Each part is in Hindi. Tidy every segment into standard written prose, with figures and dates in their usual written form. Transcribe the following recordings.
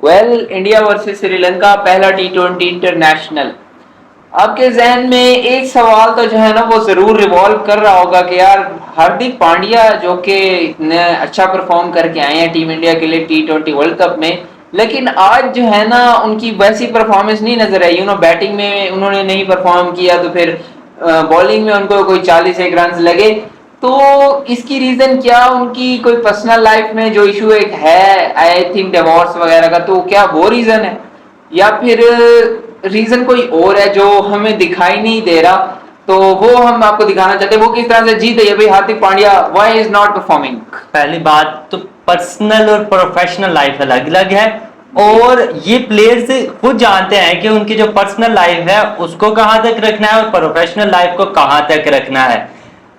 इंडिया वर्सेस श्रीलंका पहला T20 इंटरनेशनल। आपके जहन में एक सवाल तो जो है ना वो जरूर रिवॉल्व कर रहा होगा कि यार हार्दिक पांड्या जो कि इतने अच्छा परफॉर्म करके आए हैं टीम इंडिया के लिए T20 वर्ल्ड कप में, लेकिन आज जो है ना उनकी वैसी परफॉर्मेंस नहीं नजर आई। बैटिंग में उन्होंने नहीं परफॉर्म किया तो फिर बॉलिंग में उनको कोई 41 रन लगे। तो इसकी रीजन क्या, उनकी कोई पर्सनल लाइफ में जो इशू एक है आई थिंक डिवोर्स वगैरह का, तो क्या वो रीजन है या फिर रीजन कोई और है जो हमें दिखाई नहीं दे रहा? तो वो हम आपको दिखाना चाहते हैं वो किस तरह से जीत है भाई Hardik Pandya, why is not performing. पहली बात तो पर्सनल और प्रोफेशनल लाइफ अलग अलग है, और ये प्लेयर्स खुद जानते हैं कि उनकी जो पर्सनल लाइफ है उसको कहां तक रखना है और प्रोफेशनल लाइफ को कहां तक रखना है।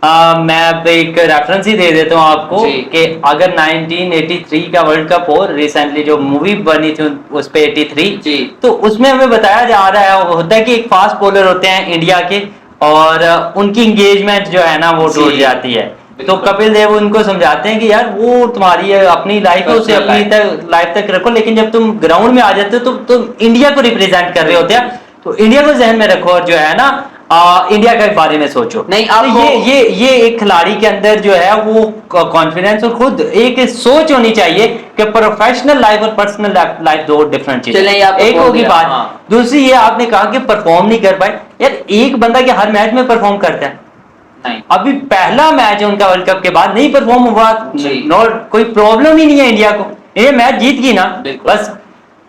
मैं अब एक रेफरेंस ही दे देता हूँ आपको कि अगर 1983 का वर्ल्ड कप हो, रिसेंटली जो मूवी बनी थी उस पे 83, तो उसमें हमें बताया जा रहा है होता है कि एक फास्ट बॉलर होते हैं इंडिया के और उनकी इंगेजमेंट जो है ना वो टूट जाती है। तो कपिल देव उनको समझाते हैं कि यार वो तुम्हारी अपनी लाइफ है उसे अपनी लाइफ तक रखो, लेकिन जब तुम ग्राउंड में आ जाते हो तो तुम इंडिया को रिप्रेजेंट कर रहे होते हैं, तो इंडिया को जहन में रखो और जो है ना इंडिया के बारे में सोचो। नहीं तो ये एक खिलाड़ी के अंदर जो है वो कॉन्फिडेंस और खुद एक सोच होनी चाहिए कि प्रोफेशनल लाइफ और पर्सनल लाइफ दो डिफरेंट चीजें। एक होगी बात। हाँ। दूसरी ये आपने कहा कि परफॉर्म नहीं कर पाए, यार एक बंदा के हर मैच में परफॉर्म करता है नहीं। अभी पहला मैच है उनका वर्ल्ड कप के बाद नहीं परफॉर्म हुआ, कोई प्रॉब्लम ही नहीं है इंडिया को, ये मैच जीत गई ना, बस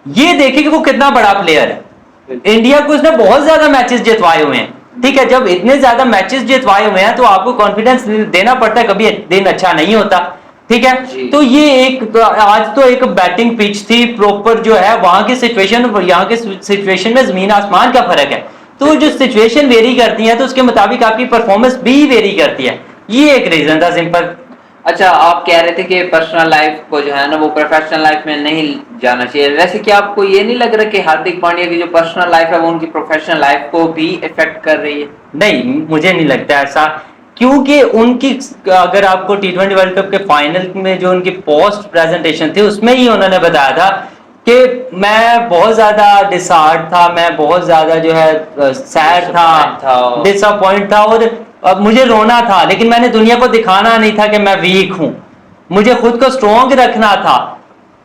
ये देखे कि वो कितना बड़ा प्लेयर है। इंडिया को उसने बहुत ज्यादा मैचेस जितवाए हुए हैं, ठीक है, जब इतने ज्यादा मैचेस जितवाए हुए हैं तो आपको कॉन्फिडेंस देना पड़ता है, कभी दिन अच्छा नहीं होता, ठीक है। तो ये एक आज तो एक बैटिंग पिच थी प्रॉपर जो है, वहां की सिचुएशन और यहाँ के सिचुएशन में जमीन आसमान का फर्क है, तो जो सिचुएशन वेरी करती है तो उसके मुताबिक आपकी परफॉर्मेंस भी वेरी करती है, ये एक रीजन था सिंपल। अच्छा, आप कह रहे थे कि पर्सनल लाइफ को जो है ना वो प्रोफेशनल लाइफ में नहीं जाना चाहिए, वैसे क्या आपको ये नहीं लग रहा कि हार्दिक पांड्या की जो पर्सनल लाइफ है वो उनकी प्रोफेशनल लाइफ को भी इफेक्ट कर रही है? नहीं, मुझे नहीं लगता ऐसा, क्योंकि उनकी अगर आपको T20 वर्ल्ड कप के फाइनल में जो उनकी पोस्ट प्रेजेंटेशन थी उसमें ही उन्होंने बताया था कि मैं बहुत ज्यादा डिसहार्ट था, मैं बहुत ज्यादा जो है सैड था, डिसअपॉइंट था और मुझे रोना था, लेकिन मैंने दुनिया को दिखाना नहीं था कि मैं वीक हूं, मुझे खुद को स्ट्रॉन्ग रखना था,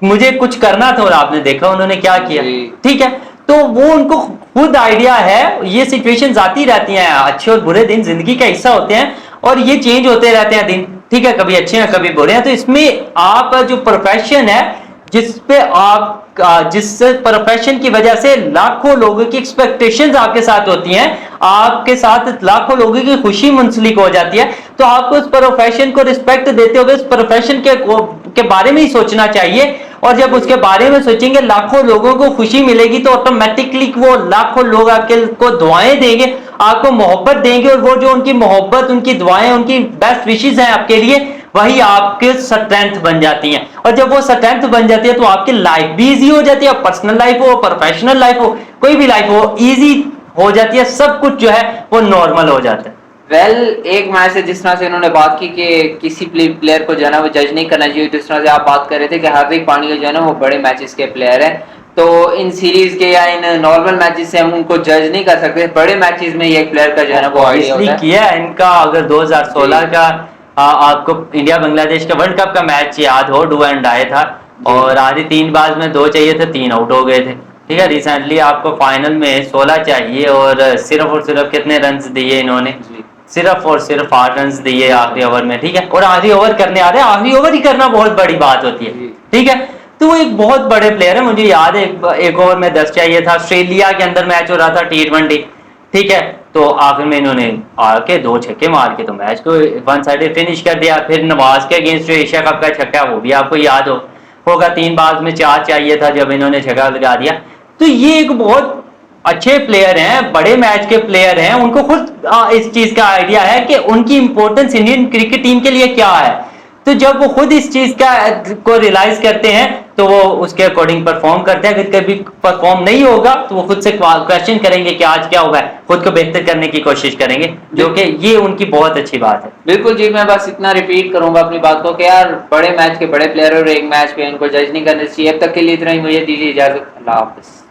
मुझे कुछ करना था। और आपने देखा उन्होंने क्या किया, ठीक है। तो वो उनको खुद आइडिया है, ये सिचुएशंस आती रहती हैं, अच्छे और बुरे दिन जिंदगी का हिस्सा होते हैं और ये चेंज होते रहते हैं दिन, ठीक है, कभी अच्छे हैं कभी बुरे हैं। तो इसमें आप जो प्रोफेशन है जिसपे आप जिस प्रोफेशन की वजह से लाखों लोगों की एक्सपेक्टेशंस आपके साथ होती हैं, आपके साथ लाखों लोगों की खुशी मुंसलिक हो जाती है, तो आपको उस प्रोफेशन को रिस्पेक्ट देते हुए उस प्रोफेशन के बारे में ही सोचना चाहिए। और जब उसके बारे में सोचेंगे लाखों लोगों को खुशी मिलेगी तो ऑटोमेटिकली वो लाखों लोग आपके को दुआएं देंगे, आपको मोहब्बत देंगे, और वो जो उनकी मोहब्बत, उनकी दुआएं, उनकी बेस्ट विशेस हैं आपके लिए, वही आपके स्ट्रेंथ बन जाती हैं। और जब वो स्ट्रेंथ बन जाती है तो आपकी लाइफ भी इजी हो जाती है, पर्सनल लाइफ हो, प्रोफेशनल लाइफ हो, कोई भी लाइफ हो, इजी हो जाती है, सब कुछ जो है वो नॉर्मल हो जाता है। एक मैच से जिस तरह से उन्होंने बात की कि किसी प्लेयर को जो है ना वो जज नहीं करना चाहिए, जिस तरह से आप बात कर रहे थे कि हार्दिक पांड्या जो है ना वो बड़े मैचेस के प्लेयर हैं, तो इन सीरीज के या इन नॉर्मल मैचेस से हम उनको जज नहीं कर सकते, बड़े मैचेस में ये प्लेयर का जो है ना वो आइडिया होता है। किया इनका अगर 2016 का आपको इंडिया बांग्लादेश का वर्ल्ड कप का मैच याद हो, डू एंड डाई था और आधी 3 बाज में 2 चाहिए थे, 3 आउट हो गए थे, ठीक है। रिसेंटली आपको फाइनल में 16 चाहिए और सिर्फ कितने रन दिए इन्होंने, सिर्फ 8 रन दिए आखिरी ओवर में, ठीक है। और आखिरी ओवर करने आ रहे हैं, आखिरी ओवर ही करना बहुत बड़ी बात होती है, ठीक है। तो वो एक बहुत बड़े प्लेयर है, मुझे याद है एक ओवर में 10 चाहिए था, ऑस्ट्रेलिया के अंदर मैच हो रहा था T20, ठीक है। तो आखिर में इन्होंने आके 2 छक्के मार के तो मैच को वन साइडेड फिनिश कर दिया। फिर नवाज के अगेंस्ट जो एशिया कप का छक्का वो भी आपको याद होगा, 3 बाज में 4 चाहिए था जब इन्होंने छक्का लगा दिया। तो ये एक बहुत अच्छे प्लेयर हैं, बड़े मैच के प्लेयर हैं, उनको खुद इस चीज का आइडिया है कि उनकी इंपॉर्टेंस इंडियन क्रिकेट टीम के लिए क्या है। तो जब वो खुद इस चीज का को रियलाइज करते हैं तो वो उसके अकॉर्डिंग परफॉर्म करते हैं। अगर कभी परफॉर्म नहीं होगा तो वो खुद से क्वेश्चन करेंगे कि आज क्या हुआ है, खुद को बेहतर करने की कोशिश करेंगे, जो कि ये उनकी बहुत अच्छी बात है। बिल्कुल जी, मैं बस इतना रिपीट करूंगा अपनी बात को कि यार बड़े मैच के बड़े प्लेयर और एक मैच पे उनको जज नहीं करना चाहिए। अब तक के लिए इतना ही, मुझे दीजिए इजाजत। अल्लाह हाफिज।